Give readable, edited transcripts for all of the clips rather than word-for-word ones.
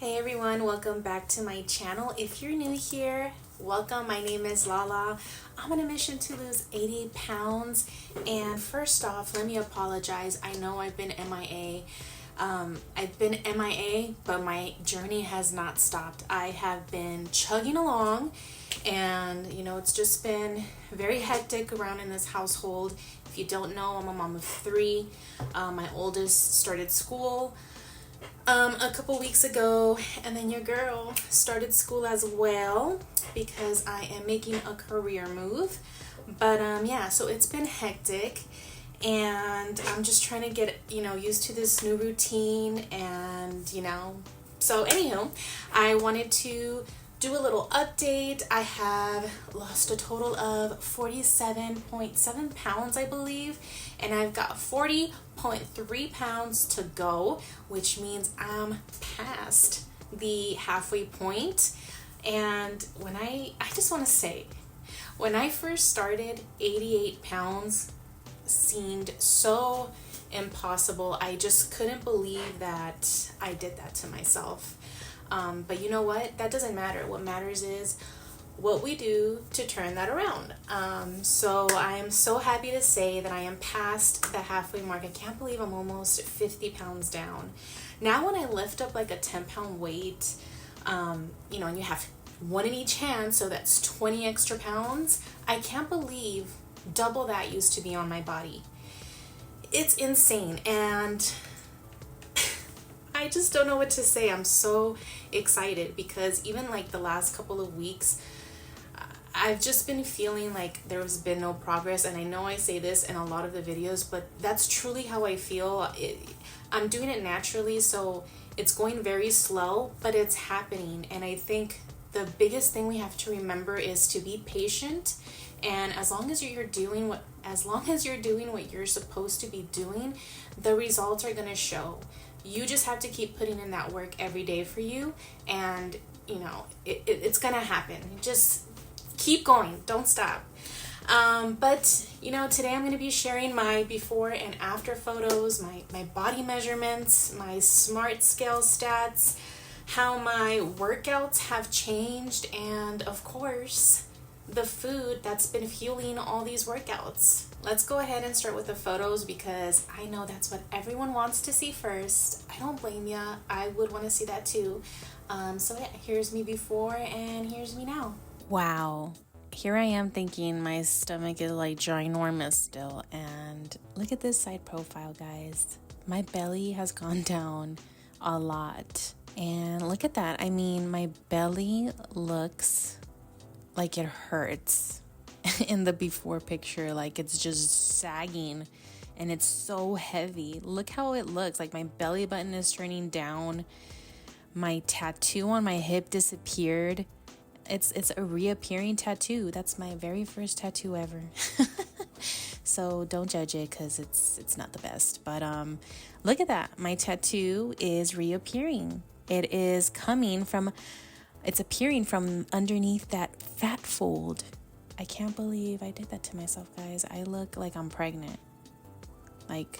Hey everyone, welcome back to my channel. If you're new here, welcome. My name is Lala. I'm on a mission to lose 80 pounds. And first off, let me apologize. I know I've been MIA. But my journey has not stopped. I have been chugging along, and it's just been very hectic around in this household. If you don't know, I'm a mom of three. My oldest started school a couple weeks ago, and then your girl started school as well because I am making a career move. But yeah, so it's been hectic, and I'm just trying to get used to this new routine, and so anywho, I wanted to do a little update. I have lost a total of 47.7 pounds, I believe, and I've got 40.3 pounds to go, which means I'm past the halfway point. And I just want to say, when I first started, 88 pounds seemed so impossible. I just couldn't believe that I did that to myself. But you know what? That doesn't matter. What matters is what we do to turn that around. So I am so happy to say that I am past the halfway mark. I can't believe I'm almost 50 pounds down. Now when I lift up like a 10-pound weight, and you have one in each hand, so that's 20 extra pounds. I can't believe double that used to be on my body. It's insane, and I just don't know what to say. I'm so excited because even like the last couple of weeks, I've just been feeling like there's been no progress. And I know I say this in a lot of the videos, but that's truly how I feel. I'm doing it naturally, so it's going very slow, but it's happening. And I think the biggest thing we have to remember is to be patient. And as long as you're doing what you're supposed to be doing, the results are going to show. You just have to keep putting in that work every day for you, and it's gonna happen. Just keep going, don't stop. But today I'm gonna be sharing my before and after photos, my body measurements, my smart scale stats, how my workouts have changed, and of course the food that's been fueling all these workouts. Let's go ahead and start with the photos because I know that's what everyone wants to see first. I don't blame ya. I would want to see that too. So yeah, here's me before and here's me now. Wow. Here I am thinking my stomach is like ginormous still, and look at this side profile, guys. My belly has gone down a lot, and look at that. I mean, my belly looks like it hurts in the before picture, like it's just sagging and it's so heavy. Look how it looks. Like my belly button is turning down. My tattoo on my hip disappeared. It's a reappearing tattoo. That's my very first tattoo ever. So don't judge it because it's not the best. But look at that. My tattoo is reappearing. It's appearing from underneath that fat fold. I can't believe I did that to myself, guys. I look like I'm pregnant. Like,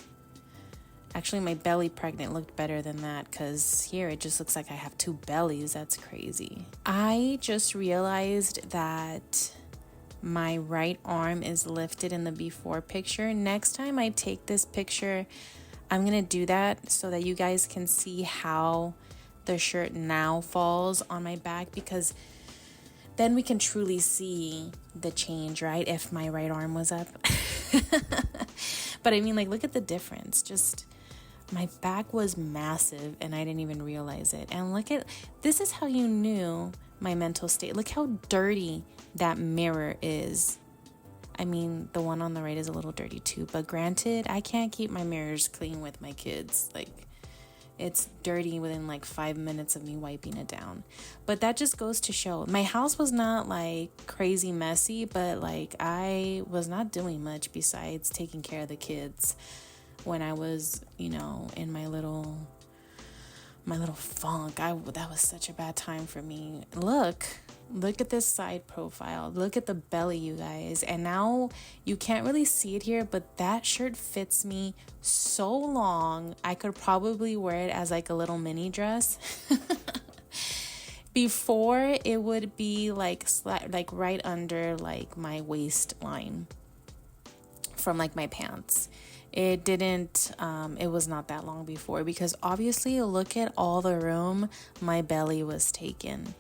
actually, my belly pregnant looked better than that because here it just looks like I have two bellies. That's crazy. I just realized that my right arm is lifted in the before picture. Next time I take this picture, I'm going to do that so that you guys can see how the shirt now falls on my back, because then we can truly see the change, right? If my right arm was up. But I mean, like, look at the difference. Just my back was massive and I didn't even realize it. And this is how you knew my mental state. Look how dirty that mirror is. I mean, the one on the right is a little dirty too, but granted, I can't keep my mirrors clean with my kids. Like, it's dirty within like 5 minutes of me wiping it down. But that just goes to show my house was not like crazy messy, but like I was not doing much besides taking care of the kids when I was, in my little funk. That was such a bad time for me. Look at this side profile. Look at the belly, you guys. And now you can't really see it here, but that shirt fits me so long. I could probably wear it as like a little mini dress. Before, it would be like right under like my waistline from like my pants. It didn't, it was not that long before, because obviously look at all the room my belly was taking.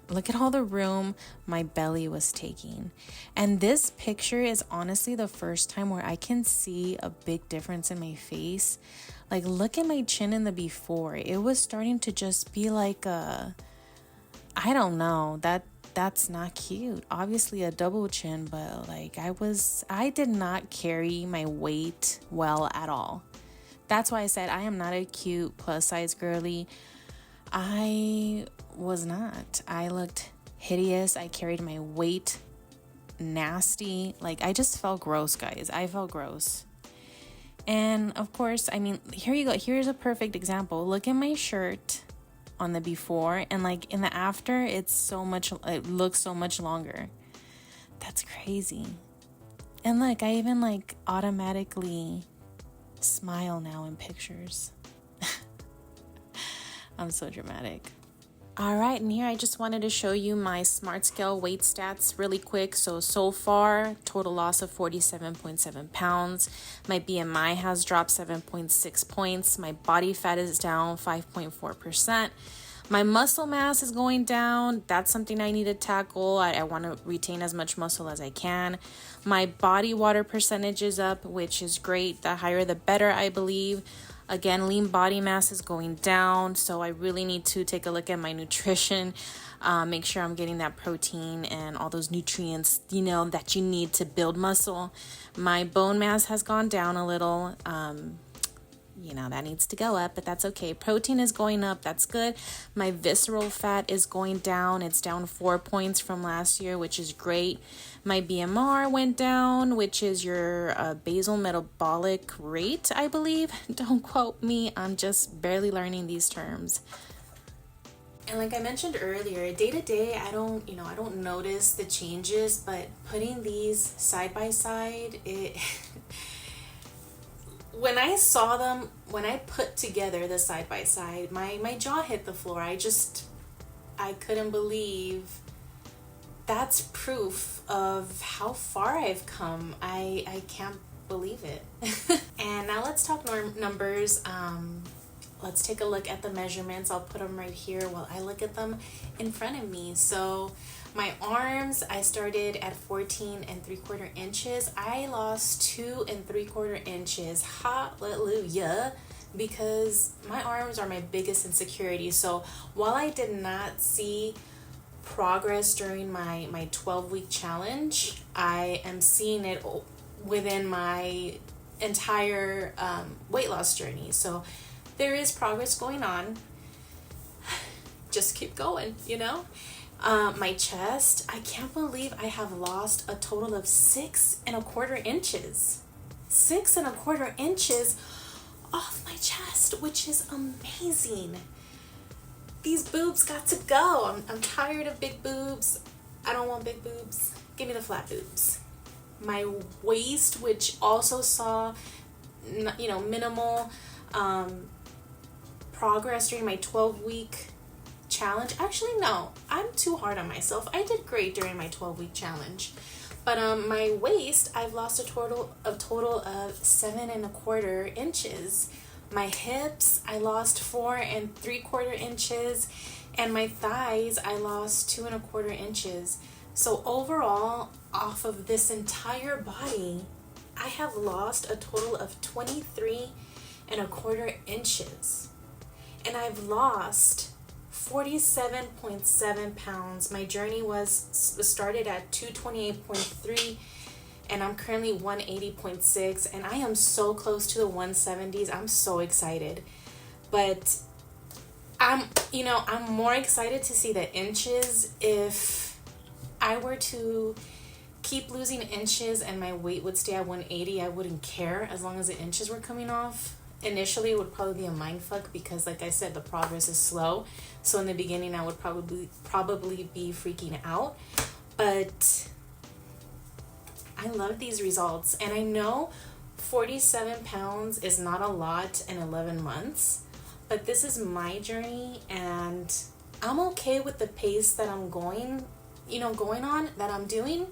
Look at all the room my belly was taking. And this picture is honestly the first time where I can see a big difference in my face. Like, look at my chin in the before. It was starting to just be like I don't know, that's not cute. Obviously a double chin, but like I did not carry my weight well at all. That's why I said I am not a cute plus size girly. I was not. I looked hideous. I carried my weight nasty. Like, I just felt gross, guys. I felt gross. And of course, I mean, here you go. Here's a perfect example. Look at my shirt on the before, and like in the after, it looks so much longer. That's crazy. And look, I even like automatically smile now in pictures. I'm so dramatic. All right, and here I just wanted to show you my Smart Scale weight stats really quick. So far, total loss of 47.7 pounds. My BMI has dropped 7.6 points. My body fat is down 5.4%. My muscle mass is going down. That's something I need to tackle. I want to retain as much muscle as I can. My body water percentage is up, which is great. The higher the better, I believe. Again, lean body mass is going down, so I really need to take a look at my nutrition, make sure I'm getting that protein and all those nutrients, that you need to build muscle. My bone mass has gone down a little. That needs to go up, but that's okay. Protein is going up. That's good. My visceral fat is going down. It's down 4 points from last year, which is great. My BMR went down, which is your basal metabolic rate, I believe. Don't quote me. I'm just barely learning these terms. And like I mentioned earlier, day to day, I don't notice the changes, but putting these side by side, when I saw them, when I put together the side by side, my jaw hit the floor. I couldn't believe that's proof of how far I've come. I can't believe it. And now let's talk numbers. Let's take a look at the measurements. I'll put them right here while I look at them in front of me. So my arms, I started at 14 3/4 inches. I lost 2 3/4 inches. Hallelujah. Because my arms are my biggest insecurity. So while I did not see progress during my 12-week challenge, I am seeing it within my entire weight loss journey. So there is progress going on. Just keep going, My chest, I can't believe I have lost a total of 6 1/4 inches. 6 1/4 inches off my chest, which is amazing. These boobs got to go. I'm tired of big boobs. I don't want big boobs. Give me the flat boobs. My waist, which also saw, minimal progress during my 12-week challenge. Actually, no, I'm too hard on myself. I did great during my 12-week challenge. But my waist, I've lost a total of 7 1/4 inches. My hips, I lost 4 3/4 inches, and my thighs, I lost 2 1/4 inches. So overall, off of this entire body, I have lost a total of 23 1/4 inches, and I've lost 47.7 pounds. My journey was started at 228.3, and I'm currently 180.6, and I am so close to the 170s. I'm so excited. But I'm more excited to see the inches. If I were to keep losing inches and my weight would stay at 180, I wouldn't care as long as the inches were coming off. Initially, it would probably be a mindfuck because, like I said, the progress is slow. So in the beginning, I would probably be freaking out. But I love these results. And I know 47 pounds is not a lot in 11 months. but this is my journey, and I'm okay with the pace that I'm going on, that I'm doing,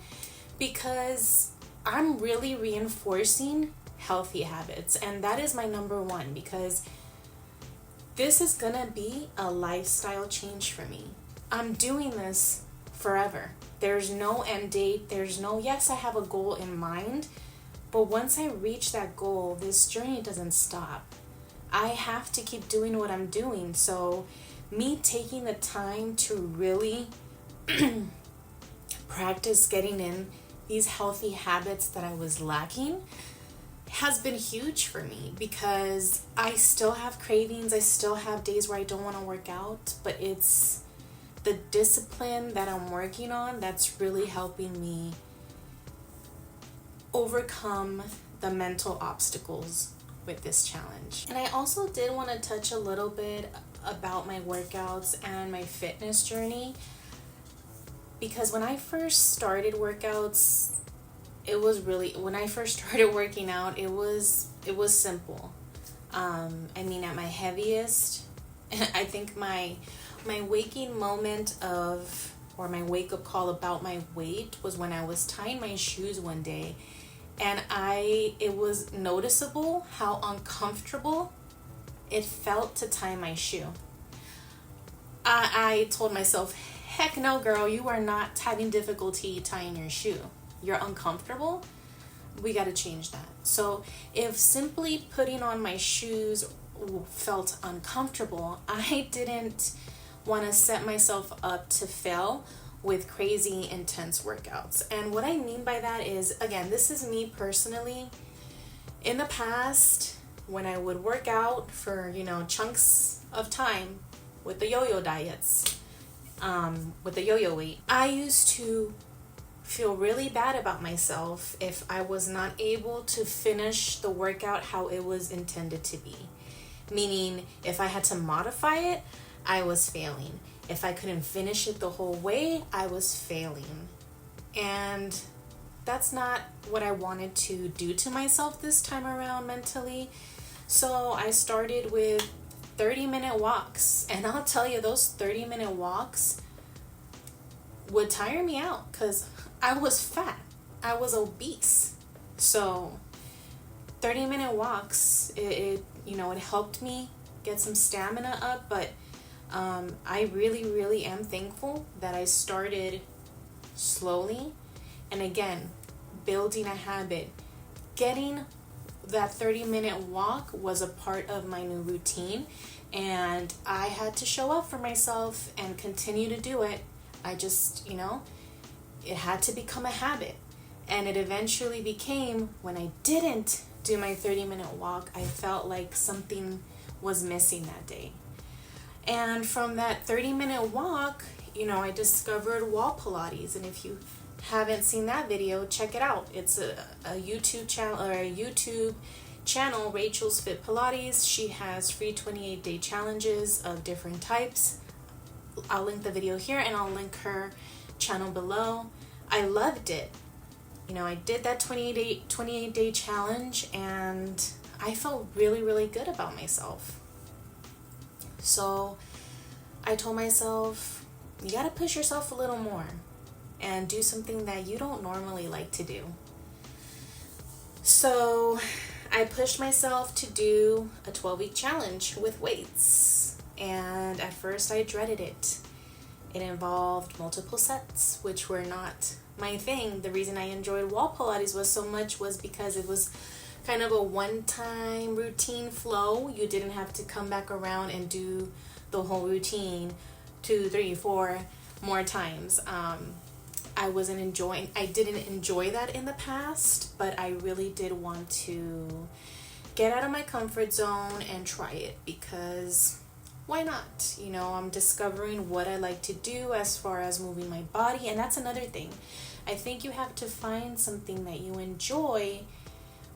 because I'm really reinforcing healthy habits. And that is my number one, because this is gonna be a lifestyle change for me. I'm doing this forever. There's no end date. Yes, I have a goal in mind, but once I reach that goal, this journey doesn't stop. I have to keep doing what I'm doing. So me taking the time to really practice getting in these healthy habits that I was lacking has been huge for me, because I still have cravings. I still have days where I don't want to work out, but it's the discipline that I'm working on that's really helping me overcome the mental obstacles with this challenge. And I also did want to touch a little bit about my workouts and my fitness journey, because when I first started workouts, when I first started working out, it was simple. I mean, at my heaviest, I think my waking moment or my wake up call about my weight was when I was tying my shoes one day, and it was noticeable how uncomfortable it felt to tie my shoe. I told myself, heck no, girl, you are not having difficulty tying your shoe. You're uncomfortable. We got to change that. So if simply putting on my shoes felt uncomfortable, I didn't want to set myself up to fail with crazy intense workouts. And what I mean by that is, again, this is me personally. In the past, when I would work out for, chunks of time with the yo-yo diets, with the yo-yo weight, I used to feel really bad about myself if I was not able to finish the workout how it was intended to be. Meaning, if I had to modify it, I was failing. If I couldn't finish it the whole way, I was failing. And that's not what I wanted to do to myself this time around mentally. So I started with 30-minute walks. And I'll tell you, those 30-minute walks would tire me out, because I was fat. I was obese. So 30-minute walks, it helped me get some stamina up, but I really, really am thankful that I started slowly, and again, building a habit. Getting that 30-minute walk was a part of my new routine, and I had to show up for myself and continue to do it. I just, it had to become a habit. And it eventually became, when I didn't do my 30-minute walk, I felt like something was missing that day. And from that 30-minute walk, I discovered wall Pilates. And if you haven't seen that video, check it out. It's a YouTube channel, Rachel's Fit Pilates. She has free 28-day challenges of different types. I'll link the video here, and I'll link her channel below. I loved it. I did that 28-day challenge, and I felt really, really good about myself. So I told myself, you gotta push yourself a little more and do something that you don't normally like to do. So I pushed myself to do a 12-week challenge with weights. And at first I dreaded it. It involved multiple sets, which were not my thing. The reason I enjoyed wall Pilates so much was because it was kind of a one-time routine flow. You didn't have to come back around and do the whole routine 2, 3, 4 more times. I didn't enjoy that in the past, but I really did want to get out of my comfort zone and try it, because why not? I'm discovering what I like to do as far as moving my body. And that's another thing. I think you have to find something that you enjoy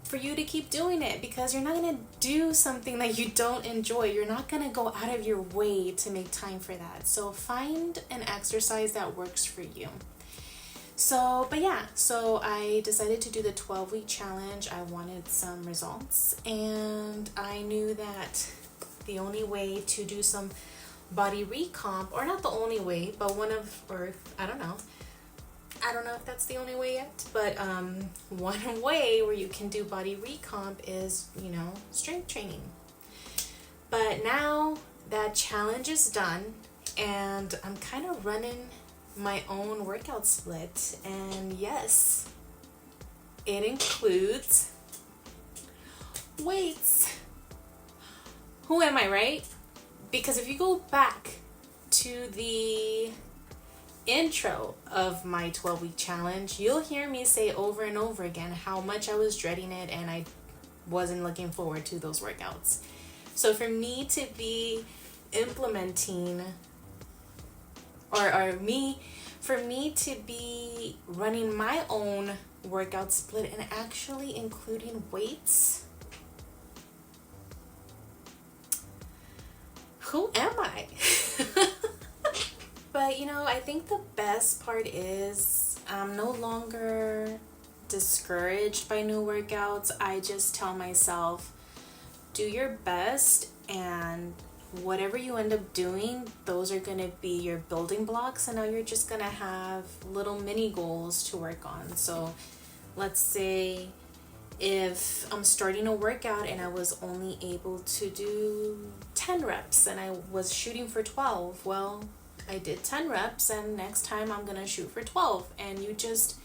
for you to keep doing it, because you're not going to do something that you don't enjoy. You're not going to go out of your way to make time for that. So find an exercise that works for you. So I decided to do the 12-week challenge. I wanted some results, and I knew that the only way to do some body recomp, or not the only way, but I don't know. I don't know if that's the only way yet, but one way where you can do body recomp is, strength training. But now that challenge is done, and I'm kind of running my own workout split, and yes, it includes weights. Who am I, right? Because if you go back to the intro of my 12-week challenge, you'll hear me say over and over again how much I was dreading it and I wasn't looking forward to those workouts. So for me to be implementing for me to be running my own workout split and actually including weights, who am I? But I think the best part is I'm no longer discouraged by new workouts. I just tell myself, do your best, and whatever you end up doing, those are going to be your building blocks, and now you're just going to have little mini goals to work on. So let's say if I'm starting a workout and I was only able to do 10 reps and I was shooting for 12, well, I did 10 reps, and next time I'm going to shoot for 12. And you just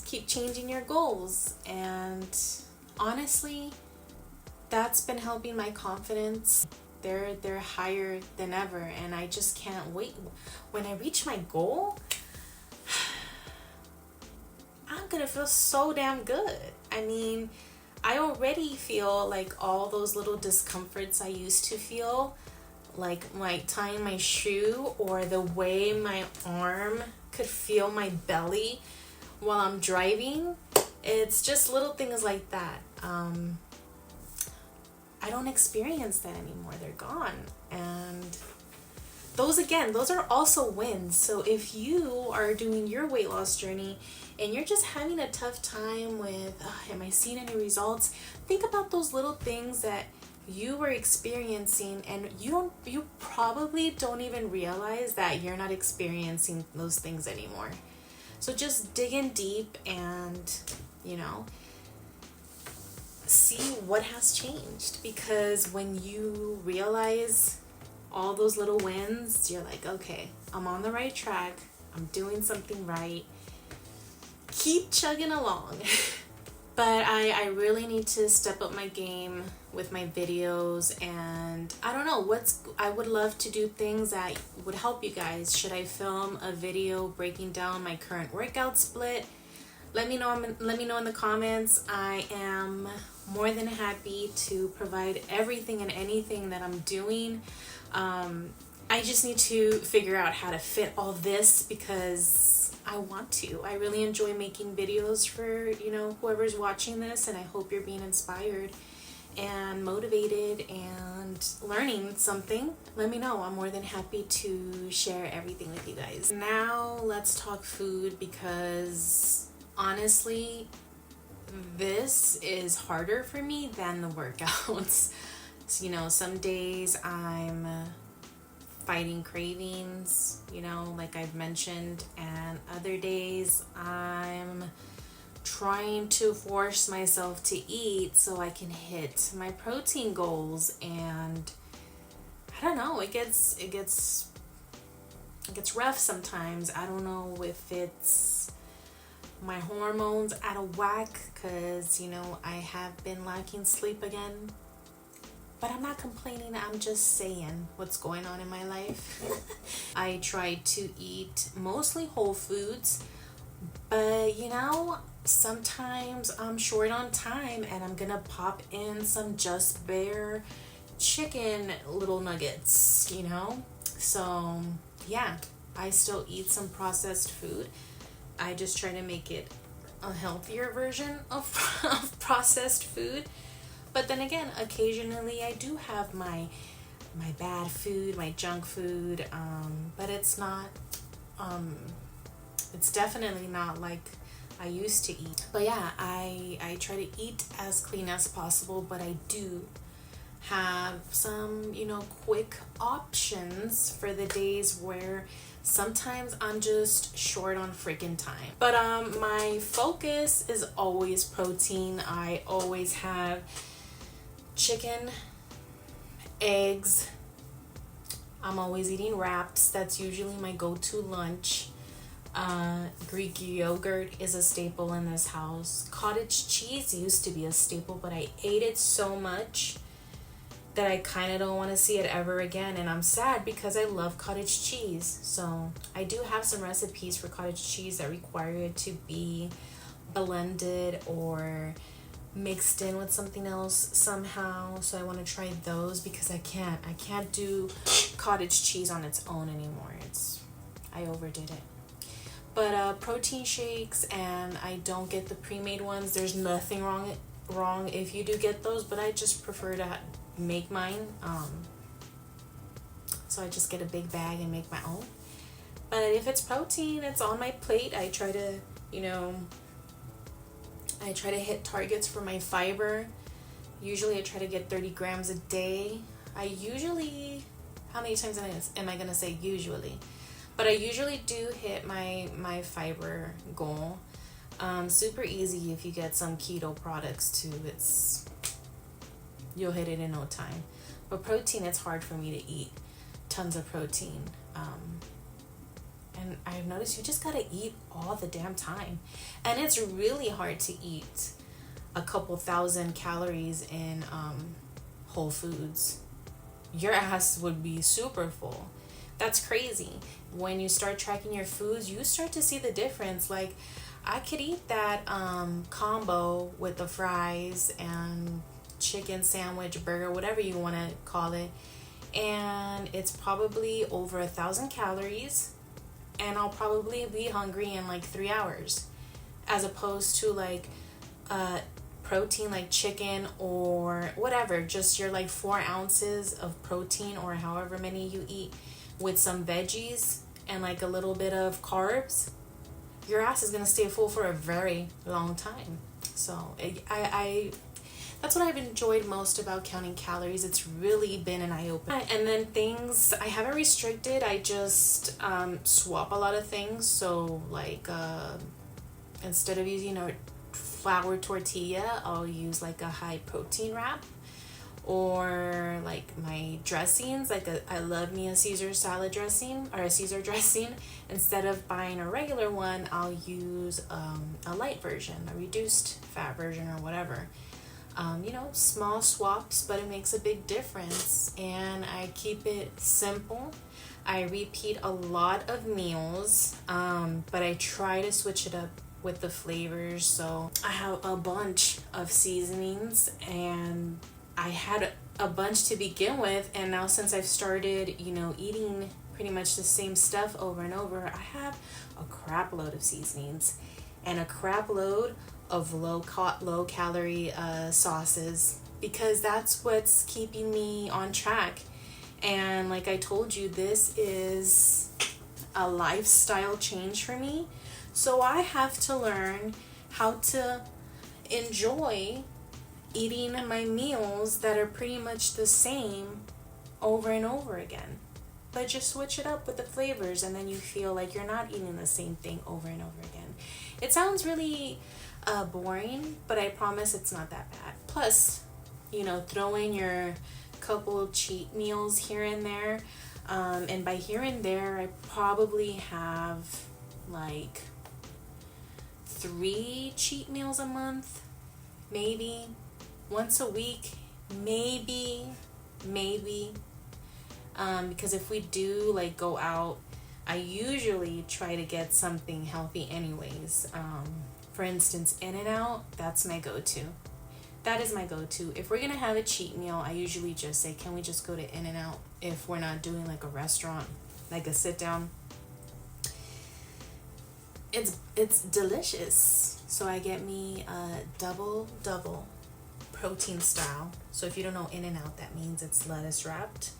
keep changing your goals. And honestly, that's been helping my confidence. They're higher than ever, and I just can't wait. When I reach my goal, I'm going to feel so damn good. I mean, I already feel like all those little discomforts I used to feel, like tying my shoe, or the way my arm could feel my belly while I'm driving. It's just little things like that. I don't experience that anymore. They're gone. And those are also wins. So if you are doing your weight loss journey and you're just having a tough time with, am I seeing any results? Think about those little things that you were experiencing, and you probably don't even realize that you're not experiencing those things anymore. So just dig in deep and, see what has changed. Because when you realize all those little wins, you're like, okay, I'm on the right track. I'm doing something right. Keep chugging along. But I really need to step up my game with my videos, and I don't know I would love to do things that would help you guys. Should I film a video breaking down my current workout split? Let me know in the comments. I am more than happy to provide everything and anything that I'm doing. I just need to figure out how to fit all this, because I want to. I really enjoy making videos for, whoever's watching this, and I hope you're being inspired and motivated and learning something. Let me know. I'm more than happy to share everything with you guys. Now let's talk food, because honestly, this is harder for me than the workouts. So, some days I'm fighting cravings, like I've mentioned, and other days I'm trying to force myself to eat so I can hit my protein goals. And I don't know, it gets rough sometimes. I don't know if it's my hormones out of whack, because I have been lacking sleep again. But I'm not complaining, I'm just saying what's going on in my life. I try to eat mostly whole foods, but sometimes I'm short on time and I'm gonna pop in some Just Bare chicken little nuggets, So yeah, I still eat some processed food. I just try to make it a healthier version of processed food. But then again, occasionally I do have my bad food, my junk food, but it's not, it's definitely not like I used to eat. But yeah, I try to eat as clean as possible, but I do have some, quick options for the days where sometimes I'm just short on freaking time. But my focus is always protein. I always have chicken, eggs. I'm always eating wraps. That's usually my go-to lunch. Greek yogurt is a staple in this house. Cottage cheese used to be a staple, but I ate it so much that I kind of don't want to see it ever again. And I'm sad because I love cottage cheese. So I do have some recipes for cottage cheese that require it to be blended or mixed in with something else somehow. So I want to try those because I can't do cottage cheese on its own anymore. I overdid it. But protein shakes, and I don't get the pre-made ones. There's nothing wrong if you do get those, but I just prefer to make mine. So I just get a big bag and make my own. But if it's protein, it's on my plate. I try to hit targets for my fiber. Usually I try to get 30 grams a day. How many times am I going to say usually? But I usually do hit my fiber goal. Super easy if you get some keto products too. You'll hit it in no time. But protein, it's hard for me to eat tons of protein. And I've noticed you just gotta eat all the damn time. And it's really hard to eat a couple thousand calories in Whole Foods. Your ass would be super full. That's crazy. When you start tracking your foods, you start to see the difference. Like, I could eat that combo with the fries and chicken sandwich, burger, whatever you want to call it, and it's probably over 1,000 calories, and I'll probably be hungry in like 3 hours, as opposed to like protein like chicken or whatever, just your like 4 ounces of protein or however many you eat with some veggies and like a little bit of carbs. Your ass is gonna stay full for a very long time. So I that's what I've enjoyed most about counting calories. It's really been an eye-opener. And then things I haven't restricted, I just swap a lot of things. So like instead of using a flour tortilla, I'll use like a high protein wrap. Or like my dressings, I love me a Caesar salad dressing or a Caesar dressing. Instead of buying a regular one, I'll use a light version, a reduced fat version or whatever. Small swaps, but it makes a big difference. And I keep it simple. I repeat a lot of meals, but I try to switch it up with the flavors. So I have a bunch of seasonings, and I had a bunch to begin with, and now since I've started, eating pretty much the same stuff over and over, I have a crap load of seasonings and a crap load of low calorie sauces, because that's what's keeping me on track. And like I told you, this is a lifestyle change for me, so I have to learn how to enjoy eating my meals that are pretty much the same over and over again, but just switch it up with the flavors, and then you feel like you're not eating the same thing over and over again. It sounds really boring, but I promise it's not that bad. Plus, throw in your couple cheat meals here and there, and by here and there, I probably have like 3 cheat meals a month, maybe once a week, maybe, because if we do like go out, I usually try to get something healthy anyways. For instance, In-N-Out, that's my go-to. That is my go-to. If we're gonna have a cheat meal, I usually just say, can we just go to In-N-Out if we're not doing like a restaurant, like a sit down. It's delicious. So I get me a double protein style. So if you don't know In-N-Out, that means it's lettuce wrapped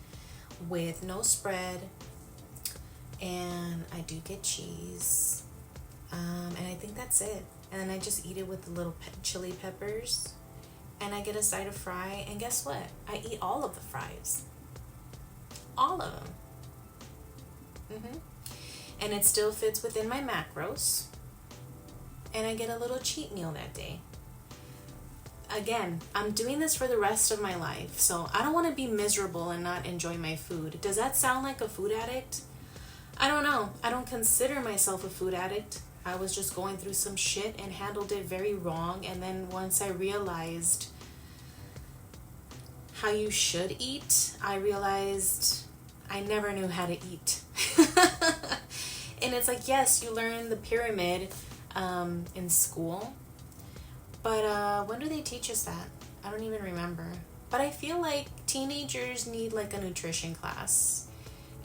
with no spread, and I do get cheese, and I think that's it. And then I just eat it with the little chili peppers and I get a side of fry, and guess what? I eat all of the fries. All of them. And it still fits within my macros. And I get a little cheat meal that day. Again, I'm doing this for the rest of my life, so I don't want to be miserable and not enjoy my food. Does that sound like a food addict? I don't know. I don't consider myself a food addict. I was just going through some shit and handled it very wrong. And then once I realized how you should eat, I realized I never knew how to eat. And it's like, yes, you learn the pyramid in school. But when do they teach us that? I don't even remember. But I feel like teenagers need like a nutrition class.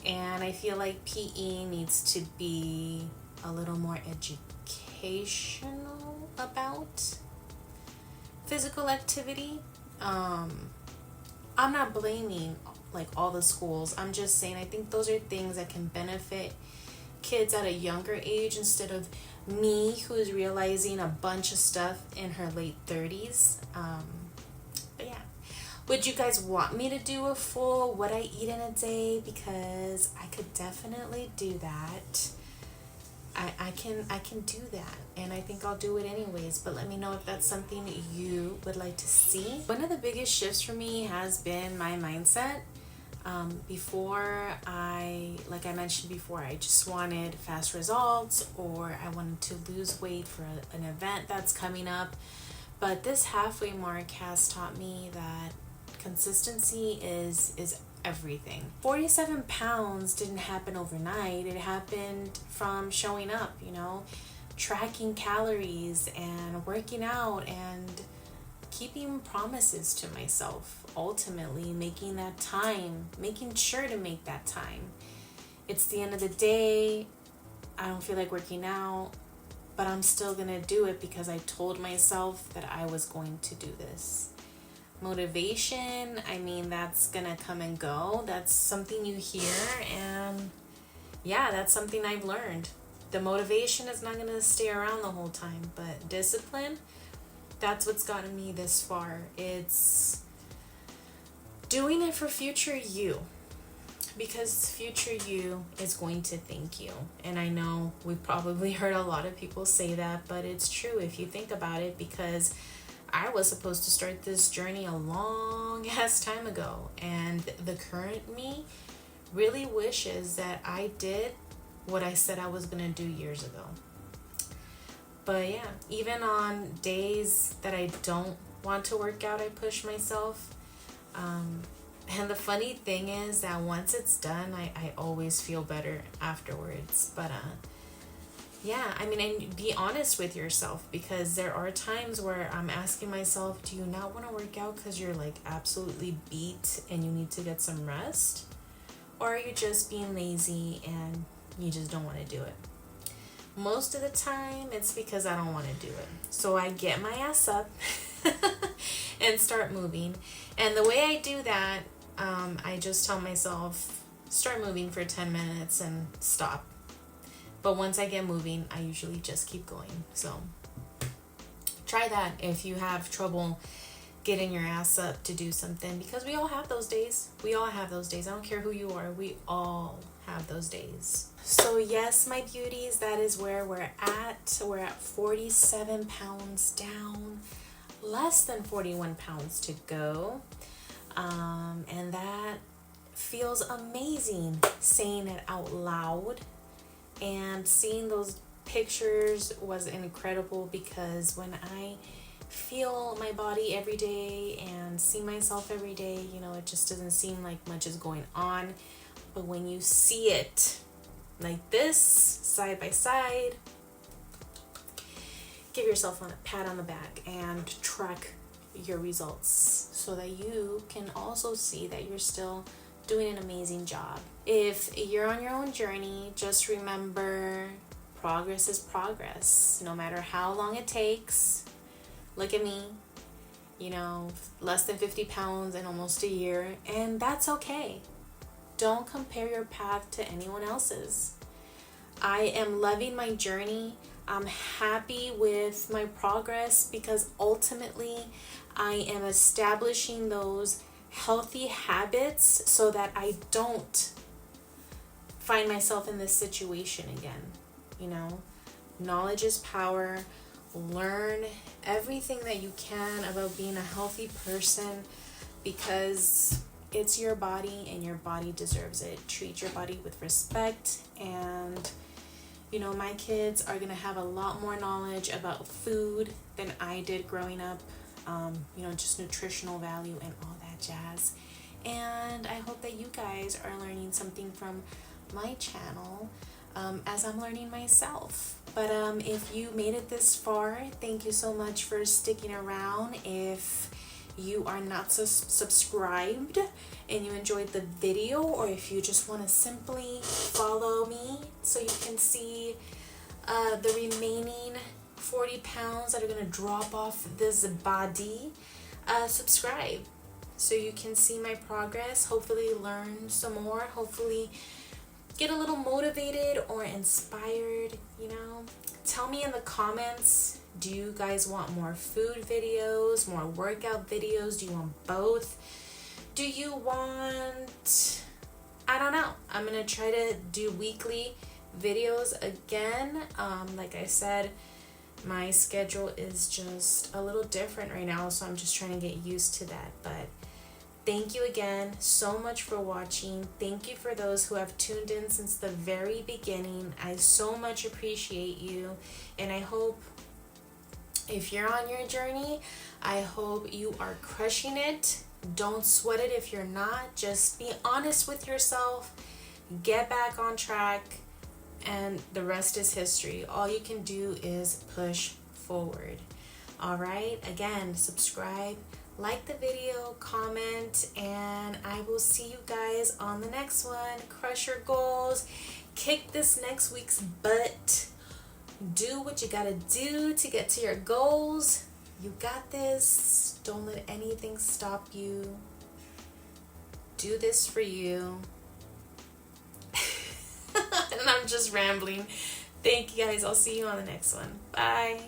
And I feel like PE needs to be a little more educational about physical activity. I'm not blaming like all the schools. I'm just saying I think those are things that can benefit kids at a younger age instead of me, who is realizing a bunch of stuff in her late 30s. But yeah, would you guys want me to do a full what I eat in a day? Because I could definitely do that. I can do that, and I think I'll do it anyways, but let me know if that's something you would like to see. One of the biggest shifts for me has been my mindset. Before, like I mentioned before, I just wanted fast results, or I wanted to lose weight for an event that's coming up. But this halfway mark has taught me that consistency is everything. 47 pounds didn't happen overnight. It happened from showing up, tracking calories and working out and keeping promises to myself, ultimately making that time, making sure to make that time. It's the end of the day. I don't feel like working out, but I'm still gonna do it because I told myself that I was going to do this. Motivation, that's gonna come and go. That's something you hear, and yeah, that's something I've learned. The motivation is not gonna stay around the whole time, but discipline, that's what's gotten me this far. It's doing it for future you, because future you is going to thank you. And I know we probably heard a lot of people say that, but it's true if you think about it, because I was supposed to start this journey a long ass time ago, and the current me really wishes that I did what I said I was gonna do years ago. But yeah, even on days that I don't want to work out, I push myself. And the funny thing is that once it's done, I always feel better afterwards. But yeah, and be honest with yourself, because there are times where I'm asking myself, do you not want to work out because you're like absolutely beat and you need to get some rest? Or are you just being lazy and you just don't want to do it? Most of the time, it's because I don't want to do it. So I get my ass up and start moving. And the way I do that, I just tell myself, start moving for 10 minutes and stop. But once I get moving, I usually just keep going. So try that if you have trouble getting your ass up to do something, because we all have those days. We all have those days. I don't care who you are. We all have those days. So yes, my beauties, that is where we're at. We're at 47 pounds down, less than 41 pounds to go. And that feels amazing saying it out loud, and seeing those pictures was incredible, because when I feel my body every day and see myself every day, it just doesn't seem like much is going on. But when you see it like this, side by side, give yourself a pat on the back and track your results so that you can also see that you're still doing an amazing job. If you're on your own journey, just remember, progress is progress, no matter how long it takes. Look at me, less than 50 pounds in almost a year, and that's okay. Don't compare your path to anyone else's. I am loving my journey. I'm happy with my progress because ultimately I am establishing those healthy habits so that I don't find myself in this situation again. You know, knowledge is power. Learn everything that you can about being a healthy person because it's your body and your body deserves it. Treat your body with respect. And you know, my kids are gonna have a lot more knowledge about food than I did growing up. You know, just nutritional value and all that jazz. And I hope that you guys are learning something from my channel as I'm learning myself. But if you made it this far, thank you so much for sticking around. If you are not subscribed and you enjoyed the video, or if you just want to simply follow me so you can see the remaining 40 pounds that are going to drop off this body, subscribe so you can see my progress, hopefully learn some more, hopefully get a little motivated or inspired, you know. Tell me in the comments, do you guys want more food videos, more workout videos? Do you want both? Do you want, I don't know. I'm going to try to do weekly videos again. Like I said, my schedule is just a little different right now, so I'm just trying to get used to that. But thank you again so much for watching. Thank you for those who have tuned in since the very beginning. I so much appreciate you, and I hope if you're on your journey, I hope you are crushing it. Don't sweat it if you're not. Just be honest with yourself, get back on track, and the rest is history. All you can do is push forward. All right, again, subscribe, like the video, comment, and I will see you guys on the next one. Crush your goals, kick this next week's butt, do what you gotta do to get to your goals. You got this. Don't let anything stop you. Do this for you. And I'm just rambling. Thank you guys. I'll see you on the next one. Bye.